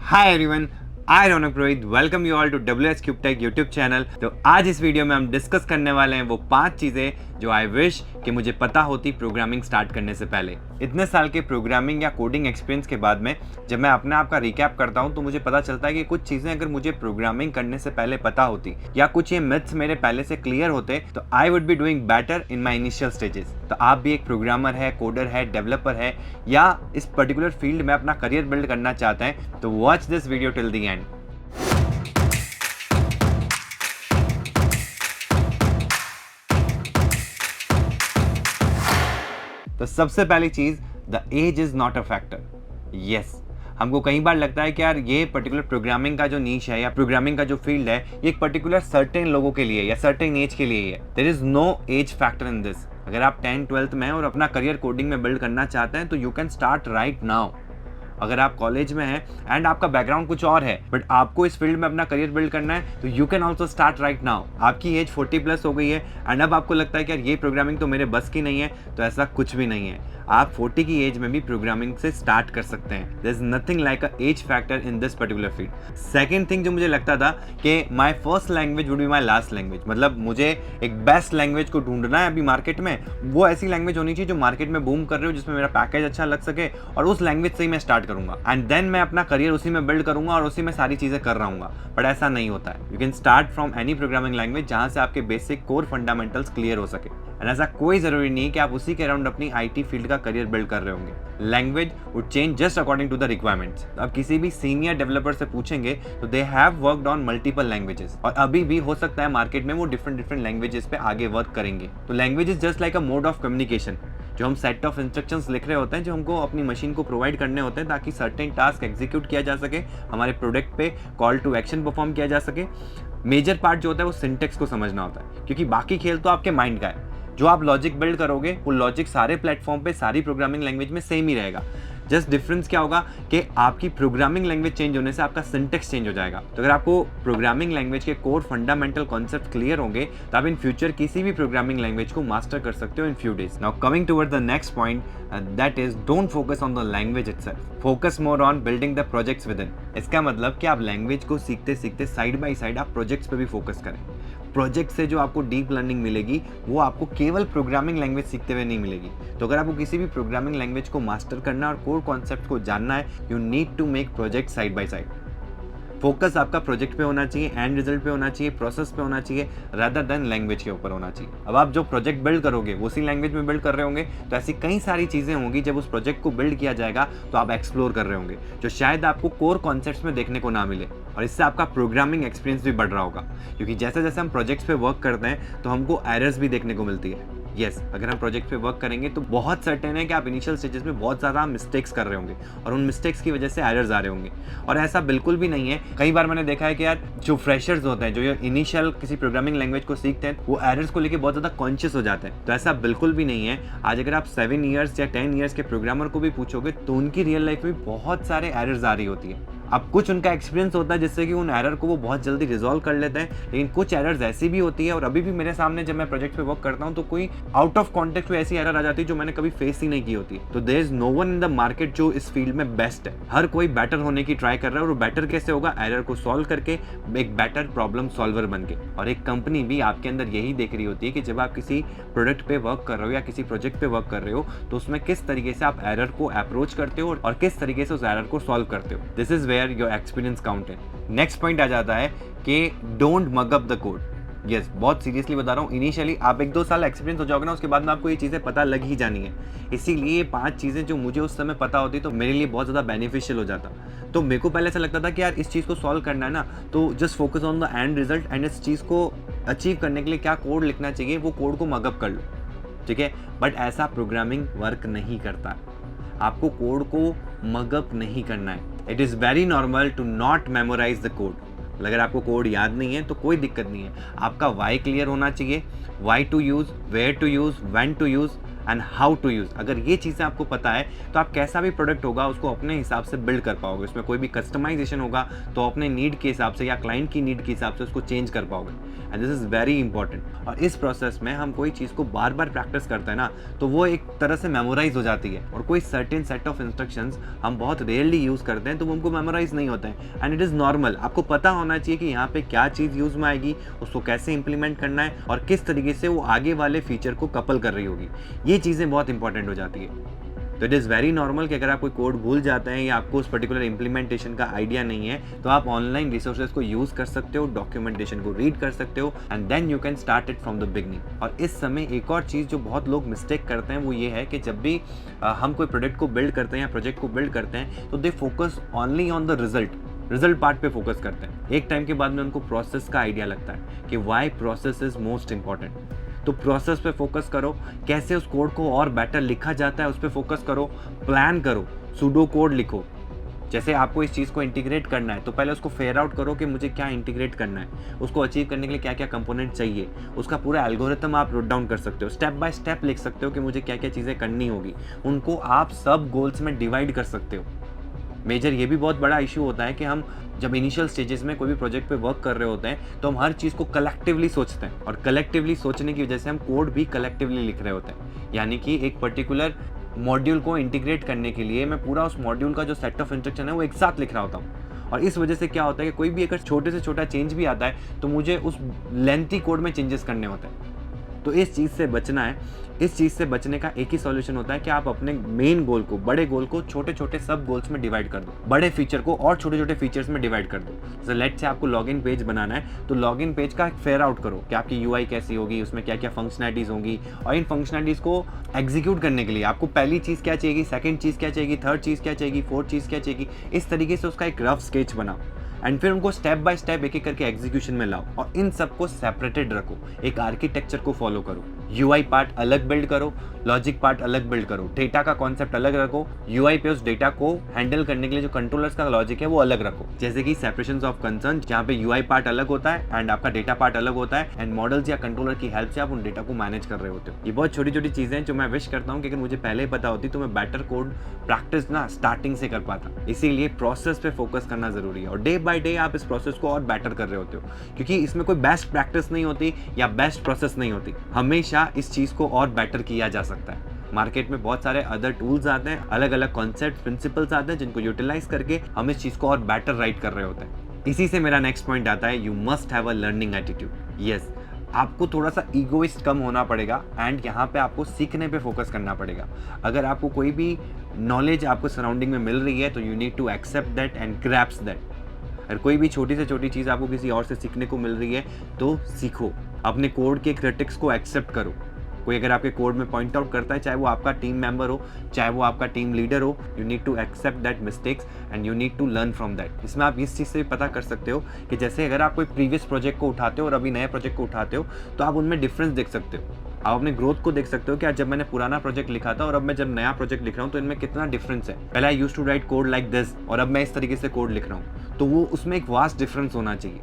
Hi everyone, I Raunak Rohit welcome you all to WS cube tech YouTube channel. तो आज इस video में हम डिस्कस करने वाले हैं वो 5 चीज़ें जो आई विश कि मुझे पता होती प्रोग्रामिंग स्टार्ट करने से पहले। इतने साल के प्रोग्रामिंग या कोडिंग एक्सपीरियंस के बाद में जब मैं अपने आप का रिकैप करता हूँ तो मुझे पता चलता है कि कुछ चीज़ें अगर मुझे प्रोग्रामिंग करने से पहले पता होती या कुछ ये मिथ्स मेरे पहले से क्लियर होते तो I would be doing better in my initial stages. तो आप भी एक प्रोग्रामर है, कोडर है, डेवलपर है या इस पर्टिकुलर फील्ड में अपना करियर बिल्ड करना चाहते हैं तो watch this video till the end. तो सबसे पहली चीज, the age is not a factor. Yes, हमको कई बार लगता है कि यार ये पर्टिकुलर प्रोग्रामिंग का जो नीश है या प्रोग्रामिंग का जो फील्ड है ये एक पर्टिकुलर सर्टेन लोगों के लिए या सर्टेन एज के लिए है। There is no age factor in this. अगर आप 10th-12th में हैं और अपना करियर कोडिंग में बिल्ड करना चाहते हैं तो you can start right now. अगर आप कॉलेज में हैं एंड आपका बैकग्राउंड कुछ और है बट आपको इस फील्ड में अपना करियर बिल्ड करना है तो you can also start right now. आपकी एज 40+ हो गई है एंड अब आपको लगता है कि यार ये प्रोग्रामिंग तो मेरे बस की नहीं है, तो ऐसा कुछ भी नहीं है। आप 40 की एज में भी प्रोग्रामिंग से स्टार्ट कर सकते हैं। There is nothing like a age factor in this particular field. Second thing जो मुझे लगता था कि my first language would be my last language. मतलब मुझे एक बेस्ट लैंग्वेज को ढूंढना है अभी मार्केट में, वो ऐसी लैंग्वेज होनी चाहिए जो मार्केट में बूम कर रही हो, जिसमें मेरा पैकेज अच्छा लग सके और उस लैंग्वेज से ही मैं स्टार्ट करूंगा एंड देन मैं अपना करियर उसी में बिल्ड करूंगा और उसी में सारी चीजें कर रहा हूँ। बट ऐसा नहीं होता है। You can start from any programming language जहां से आपके बेसिक कोर फंडामेंटल्स क्लियर हो सके एंड ऐसा कोई जरूरी नहीं कि आप उसी के अराउंड अपनी IT फील्ड का करियर बिल्ड कर रहे होंगे। Language would change just according to the requirements. आप किसी भी सीनियर डेवलपर से पूछेंगे तो they have worked on multiple languages और अभी भी हो सकता है मार्केट में वो डिफरेंट लैंग्वेजेस पे आगे वर्क करेंगे। तो language is just like a mode of communication. जो हम सेट ऑफ इंस्ट्रक्शंस लिख रहे होते हैं जो हमको अपनी मशीन को प्रोवाइड करने होते हैं ताकि सर्टेन टास्क एग्जीक्यूट किया जा सके, हमारे प्रोडक्ट पे कॉल टू एक्शन परफॉर्म किया जा सके। मेजर पार्ट जो होता है वो सिंटेक्स को समझना होता है क्योंकि बाकी खेल तो आपके माइंड का है। जो आप लॉजिक बिल्ड करोगे वो लॉजिक सारे प्लेटफॉर्म पे सारी प्रोग्रामिंग लैंग्वेज में सेम ही रहेगा। जस्ट डिफरेंस क्या होगा कि आपकी प्रोग्रामिंग लैंग्वेज चेंज होने से आपका सिंटेक्स चेंज हो जाएगा। तो अगर आपको प्रोग्रामिंग लैंग्वेज के कोर फंडामेंटल कॉन्सेप्ट क्लियर होंगे तो आप इन फ्यूचर किसी भी प्रोग्रामिंग लैंग्वेज को मास्टर कर सकते हो in few days. Now coming toward the next point, that is don't focus on the language itself, focus more on building the projects with in. इसका मतलब कि आप लैंग्वेज को सीखते सीखते साइड बाई साइड आप प्रोजेक्ट्स पे भी फोकस करें। प्रोजेक्ट से जो आपको डीप लर्निंग मिलेगी वो आपको केवल प्रोग्रामिंग लैंग्वेज सीखते हुए नहीं मिलेगी। तो अगर आपको किसी भी प्रोग्रामिंग लैंग्वेज को मास्टर करना और कोर कॉन्सेप्ट को जानना है, you need to make project side by side. Focus आपका प्रोजेक्ट पे होना चाहिए, एंड रिजल्ट पे होना चाहिए, प्रोसेस पे होना चाहिए, रादर देन लैंग्वेज के ऊपर होना चाहिए। अब आप जो प्रोजेक्ट बिल्ड करोगे वो उसी लैंग्वेज में बिल्ड कर रहे होंगे तो ऐसी कई सारी चीज़ें होंगी जब उस प्रोजेक्ट को बिल्ड किया जाएगा तो आप एक्सप्लोर कर रहे होंगे जो शायद आपको कोर कॉन्सेप्ट्स में देखने को ना मिले और इससे आपका प्रोग्रामिंग एक्सपीरियंस भी बढ़ रहा होगा क्योंकि जैसे जैसे हम प्रोजेक्ट्स पे वर्क करते हैं तो हमको एरर्स भी देखने को मिलती है। यस, अगर हम प्रोजेक्ट पे वर्क करेंगे तो बहुत सर्टेन है कि आप इनिशियल स्टेजेस में बहुत ज़्यादा मिस्टेक्स कर रहे होंगे और उन मिस्टेक्स की वजह से एरर्स आ रहे होंगे। और ऐसा बिल्कुल भी नहीं है। कई बार मैंने देखा है कि यार जो फ्रेशर्स होते हैं, जो ये इनिशियल किसी प्रोग्रामिंग लैंग्वेज को सीखते हैं, वो एरर्स को लेकर बहुत ज़्यादा कॉन्शियस हो जाते हैं। तो ऐसा बिल्कुल भी नहीं है। आज अगर आप 7 ईयर्स या 10 ईयर्स के प्रोग्रामर को भी पूछोगे तो उनकी रियल लाइफ में बहुत सारे एरर्स आ रही होती है। अब कुछ उनका एक्सपीरियंस होता है जिससे कि उन एरर को वो बहुत जल्दी रिजॉल्व कर लेते हैं, लेकिन कुछ एरर्स ऐसी भी होती है और अभी भी मेरे सामने जब मैं प्रोजेक्ट पे वर्क करता हूँ तो कोई आउट ऑफ कॉन्टेक्स्ट कोई ऐसी एरर आ जाती है जो मैंने कभी फेस ही नहीं की होती। तो there is no one in the market जो इस फील्ड में बेस्ट है। हर कोई बेटर होने की ट्राई कर रहा है और वो बेटर कैसे होगा? एरर को सॉल्व करके, एक बेटर प्रॉब्लम सॉल्वर बन के। और एक कंपनी भी आपके अंदर यही देख रही होती है कि जब आप किसी प्रोडक्ट पे वर्क कर रहे हो या किसी प्रोजेक्ट पे वर्क कर रहे हो तो उसमें किस तरीके से आप एरर को अप्रोच करते हो और किस तरीके से उस एरर को सॉल्व करते हो। This is where your experience count है। नेक्स्ट पॉइंट आ जाता है कि don't mug up the code. Yes, बहुत सीरियसली बता रहा हूँ। इनिशियली आप 1-2 साल एक्सपीरियंस हो जाओगे ना, उसके बाद में आपको ये चीज़ें पता लग ही जानी है। इसीलिए ये 5 चीज़ें जो मुझे उस समय पता होती तो मेरे लिए बहुत ज़्यादा बेनिफिशियल हो जाता। तो मेरे को पहले ऐसा लगता था कि यार इस चीज़ को सॉल्व करना है ना तो just focus on the end result and इस चीज़ को अचीव करने के लिए क्या कोड लिखना चाहिए वो कोड को मगअप कर लो, ठीक है। बट ऐसा प्रोग्रामिंग वर्क नहीं करता। आपको कोड को मगअप नहीं करना है। It is very normal to not memorise the code. अगर आपको कोड याद नहीं है तो कोई दिक्कत नहीं है। आपका वाई क्लियर होना चाहिए, why to use, where to use, when to use and how to use. अगर ये चीज़ें आपको पता है तो आप कैसा भी प्रोडक्ट होगा उसको अपने हिसाब से बिल्ड कर पाओगे। उसमें कोई भी कस्टमाइजेशन होगा तो अपने नीड के हिसाब से या क्लाइंट की नीड के हिसाब से उसको चेंज कर पाओगे। And this is very important. और इस प्रोसेस में हम कोई चीज़ को बार बार प्रैक्टिस करते हैं ना, तो वो एक तरह से मेमोराइज हो जाती है। और कोई सर्टेन सेट ऑफ इंस्ट्रक्शंस हम बहुत रेयरली यूज़ करते हैं तो वो हमको मेमोराइज नहीं होते हैं। And it is normal. आपको पता होना चाहिए कि यहाँ पे क्या चीज़ यूज़ में आएगी, उसको कैसे इंप्लीमेंट करना है और किस तरीके से वो आगे वाले फीचर को कपल कर रही होगी। ये चीज़ें बहुत इंपॉर्टेंट हो जाती है। तो इट इज़ वेरी नॉर्मल कि अगर आप कोई कोड भूल जाते हैं या आपको उस पर्टिकुलर इंप्लीमेंटेशन का आइडिया नहीं है तो आप ऑनलाइन रिसोर्सेज को यूज़ कर सकते हो, डॉक्यूमेंटेशन को रीड कर सकते हो and then you can start it from the beginning. और इस समय एक और चीज़ जो बहुत लोग मिस्टेक करते हैं वो ये है कि जब भी हम कोई प्रोडक्ट को बिल्ड करते हैं या प्रोजेक्ट को बिल्ड करते हैं तो they focus only on the result part पे फोकस करते हैं। एक टाइम के बाद में उनको प्रोसेस का आइडिया लगता है कि why process is most important. तो प्रोसेस पे फोकस करो, कैसे उस कोड को और बेटर लिखा जाता है उस पर फोकस करो, प्लान करो, सूडो कोड लिखो। जैसे आपको इस चीज़ को इंटीग्रेट करना है तो पहले उसको फेयर आउट करो कि मुझे क्या इंटीग्रेट करना है, उसको अचीव करने के लिए क्या क्या कंपोनेंट चाहिए, उसका पूरा एल्गोरिथम आप नोट डाउन कर सकते हो, स्टेप बाय स्टेप लिख सकते हो कि मुझे क्या क्या चीज़ें करनी होगी, उनको आप सब गोल्स में डिवाइड कर सकते हो। मेजर ये भी बहुत बड़ा इशू होता है कि हम जब इनिशियल स्टेजेस में कोई भी प्रोजेक्ट पे वर्क कर रहे होते हैं तो हम हर चीज़ को कलेक्टिवली सोचते हैं और कलेक्टिवली सोचने की वजह से हम कोड भी कलेक्टिवली लिख रहे होते हैं। यानी कि एक पर्टिकुलर मॉड्यूल को इंटीग्रेट करने के लिए मैं पूरा उस मॉड्यूल का जो सेट ऑफ इंस्ट्रक्शन है वो एक साथ लिख रहा होता हूँ। और इस वजह से क्या होता है कि कोई भी अगर छोटे से छोटा चेंज भी आता है तो मुझे उस लेंथी कोड में चेंजेस करने होते हैं। तो इस चीज़ से बचना है। इस चीज़ से बचने का एक ही सॉल्यूशन होता है कि आप अपने मेन गोल को, बड़े गोल को छोटे छोटे सब गोल्स में डिवाइड कर दो, बड़े फीचर को और छोटे छोटे फीचर्स में डिवाइड कर दो। जैसे लेट्स से आपको लॉगिन पेज बनाना है तो लॉगिन पेज का फेयर आउट करो कि आपकी यूआई कैसी होगी, उसमें क्या क्या फंक्शनैलिटीज़ होंगी और इन फंक्शनैलिटीज़ को एग्जीक्यूट करने के लिए आपको पहली चीज़ क्या चाहिए, सेकंड चीज़ क्या चाहिए, थर्ड चीज़ क्या चाहिए, फोर्थ चीज़ क्या चाहिए। इस तरीके से उसका एक रफ स्केच बनाओ एंड फिर उनको स्टेप बाय स्टेप एक एक करके एग्जीक्यूशन में लाओ और इन सबको सेपरेटेड रखो, एक आर्किटेक्चर को फॉलो करो। यूआई पार्ट अलग बिल्ड करो, लॉजिक पार्ट अलग बिल्ड करो, डेटा का कॉन्सेप्ट अलग रखो, यूआई पे उस डेटा को हैंडल करने के लिए जो कंट्रोलर्स का लॉजिक है वो अलग रखो। जैसे कि सेपरेशन ऑफ कंसर्न, जहाँ पे यूआई पार्ट अलग होता है एंड आपका डेटा पार्ट अलग होता है एंड मॉडल्स या कंट्रोलर की हेल्प से आप उन डेटा को मैनेज कर रहे होते हो। ये बहुत छोटी छोटी चीज़ें हैं जो मैं विश करता हूँ कि अगर मुझे पहले ही पता होती तो मैं बेटर कोड प्रैक्टिस ना स्टार्टिंग से कर पाता। इसीलिए प्रोसेस पे फोकस करना जरूरी है और डे बाय डे आप इस प्रोसेस को और बेटर कर रहे होते हो, क्योंकि इसमें कोई बेस्ट प्रैक्टिस नहीं होती या बेस्ट प्रोसेस नहीं होती। हमेशा इस चीज़ को और बेटर किया जा सकता है। मार्केट में बहुत सारे अदर टूल्स आते हैं, अलग अलग कॉन्सेप्ट प्रिंसिपल्स आते हैं जिनको यूटिलाइज करके हम इस चीज़ को और बेटर राइट कर रहे होते हैं। इसी से मेरा नेक्स्ट पॉइंट आता है, you must have a learning attitude. Yes, आपको थोड़ा सा ईगोइस्ट कम होना पड़ेगा एंड यहाँ पे आपको सीखने पे फोकस करना पड़ेगा। अगर आपको कोई भी नॉलेज आपको सराउंडिंग में मिल रही है तो you need to accept that and grasp that. अगर कोई भी छोटी से छोटी चीज़ आपको किसी और से सीखने को मिल रही है तो सीखो, अपने कोड के क्रिटिक्स को एक्सेप्ट करो। कोई अगर आपके कोड में पॉइंट आउट करता है, चाहे वो आपका टीम मेंबर हो, चाहे वो आपका टीम लीडर हो, you need to accept that mistakes and you need to learn from that. इसमें आप इस चीज़ से भी पता कर सकते हो कि जैसे अगर आप कोई प्रीवियस प्रोजेक्ट को उठाते हो और अभी नए प्रोजेक्ट को उठाते हो तो आप उनमें डिफरेंस देख सकते हो। आप अपने ग्रोथ को देख सकते हो कि आज जब मैंने पुराना प्रोजेक्ट लिखा था और अब मैं जब नया प्रोजेक्ट लिख रहा हूँ तो इनमें कितना डिफरेंस है। पहले I used to write code like this और अब मैं इस तरीके से कोड लिख रहा हूँ, तो वो उसमें एक वास्ट डिफरेंस होना चाहिए।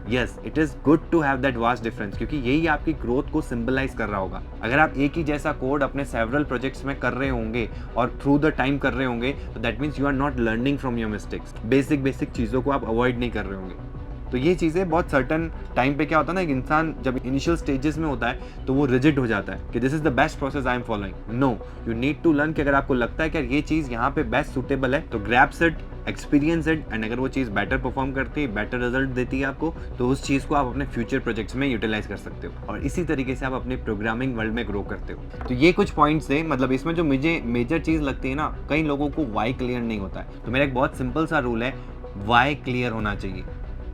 Yes, it is good to have that vast difference, क्योंकि यही आपकी ग्रोथ को सिंबलाइज कर रहा होगा। अगर आप एक ही जैसा कोड अपने सेवरल प्रोजेक्ट्स में कर रहे होंगे और थ्रू द टाइम कर रहे होंगे तो that means you are not learning from your mistakes. Basic चीज़ों को आप अवॉइड नहीं कर रहे होंगे। तो ये चीज़ें बहुत सर्टन टाइम पे क्या होता है ना, एक इंसान जब इनिशियल स्टेजेस में होता है तो वो रिजिड हो जाता है कि this is the best process I am following. No, you need to learn कि अगर आपको लगता है कि ये चीज़ यहाँ पे बेस्ट सूटेबल है तो grabs it, experience it and अगर वो चीज़ बेटर परफॉर्म करती है, बेटर रिजल्ट देती है आपको, तो उस चीज़ को आप अपने फ्यूचर प्रोजेक्ट्स में यूटिलाइज कर सकते हो और इसी तरीके से आप अपने प्रोग्रामिंग वर्ल्ड में ग्रो करते हो। तो ये कुछ पॉइंट्स है, मतलब इसमें जो मुझे मेजर चीज़ लगती है ना, कई लोगों को वाई क्लियर नहीं होता है। तो मेरा एक बहुत सिंपल सा रूल है, वाई क्लियर होना चाहिए।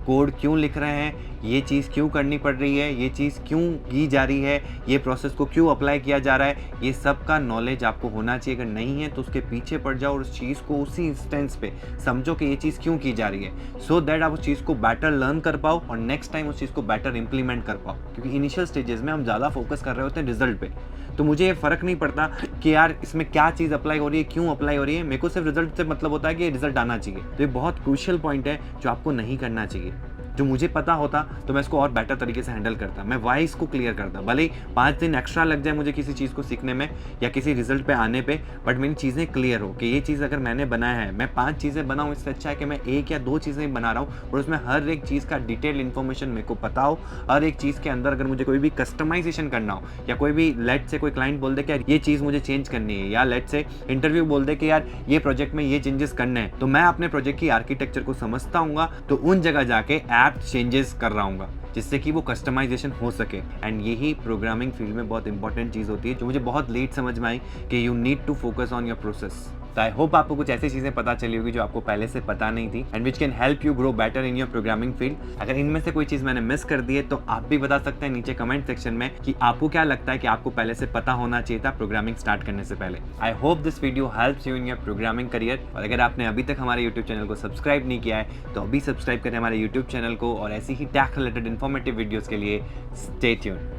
कोड क्यों लिख रहे हैं, ये चीज़ क्यों करनी पड़ रही है, ये चीज़ क्यों की जा रही है, ये प्रोसेस को क्यों अप्लाई किया जा रहा है, ये सब का नॉलेज आपको होना चाहिए। अगर नहीं है तो उसके पीछे पड़ जाओ और उस चीज़ को उसी इंस्टेंस पे समझो कि ये चीज़ क्यों की जा रही है, सो दैट आप उस चीज़ को बेटर लर्न कर पाओ और नेक्स्ट टाइम उस चीज़ को बेटर इंप्लीमेंट कर पाओ। क्योंकि इनिशियल स्टेजेस में हम ज़्यादा फोकस कर रहे होते हैं रिजल्ट पे, तो मुझे ये फ़र्क नहीं पड़ता कि यार इसमें क्या चीज़ अप्लाई हो रही है, क्यों अप्लाई हो रही है, मेरे को सिर्फ रिजल्ट से मतलब होता है कि रिजल्ट आना चाहिए। तो ये बहुत क्रूशियल पॉइंट है जो आपको नहीं करना चाहिए। जो मुझे पता होता तो मैं इसको और बेटर तरीके से हैंडल करता, मैं वाइज को क्लियर करता। भले ही 5 दिन एक्स्ट्रा लग जाए मुझे किसी चीज़ को सीखने में या किसी रिजल्ट पे आने पे, बट मेरी चीज़ें क्लियर हो कि ये चीज़ अगर मैंने बनाया है, मैं 5 चीज़ें बनाऊँ, इससे अच्छा है कि मैं 1 या 2 चीज़ें ही बना रहा हूँ और उसमें हर एक चीज़ का डिटेल इन्फॉर्मेशन मेरे को पता हो। हर एक चीज़ के अंदर अगर मुझे कोई भी कस्टमाइजेशन करना हो या कोई भी लेट से कोई क्लाइंट बोल दे कि यार ये चीज़ मुझे चेंज करनी है, या लेट से इंटरव्यू बोल दे कि यार ये प्रोजेक्ट में ये चेंजेस करने हैं, तो मैं अपने प्रोजेक्ट की आर्किटेक्चर को समझता हूँ, तो उन जगह जाके ऐप चेंजेस कर रहा हूँ जिससे कि वो कस्टमाइजेशन हो सके। एंड यही प्रोग्रामिंग फील्ड में बहुत इंपॉर्टेंट चीज़ होती है जो मुझे बहुत लेट समझ में आई कि you need to focus on your process. तो आई होप आपको कुछ ऐसी चीज़ें पता चली होगी जो आपको पहले से पता नहीं थी and which can help you grow better in your programming field. अगर इनमें से कोई चीज़ मैंने मिस कर दी है तो आप भी बता सकते हैं नीचे कमेंट सेक्शन में कि आपको क्या लगता है कि आपको पहले से पता होना चाहिए था प्रोग्रामिंग स्टार्ट करने से पहले। I hope this video helps you in your programming career. और अगर आपने अभी तक हमारे यूट्यूब चैनल को सब्सक्राइब नहीं किया है तो अभी सब्सक्राइब करें हमारे यूट्यूब चैनल को, और ऐसी ही टैक रिलेटेड इन्फॉर्मेटिव वीडियोज़ के लिए स्टे ट्यून्ड।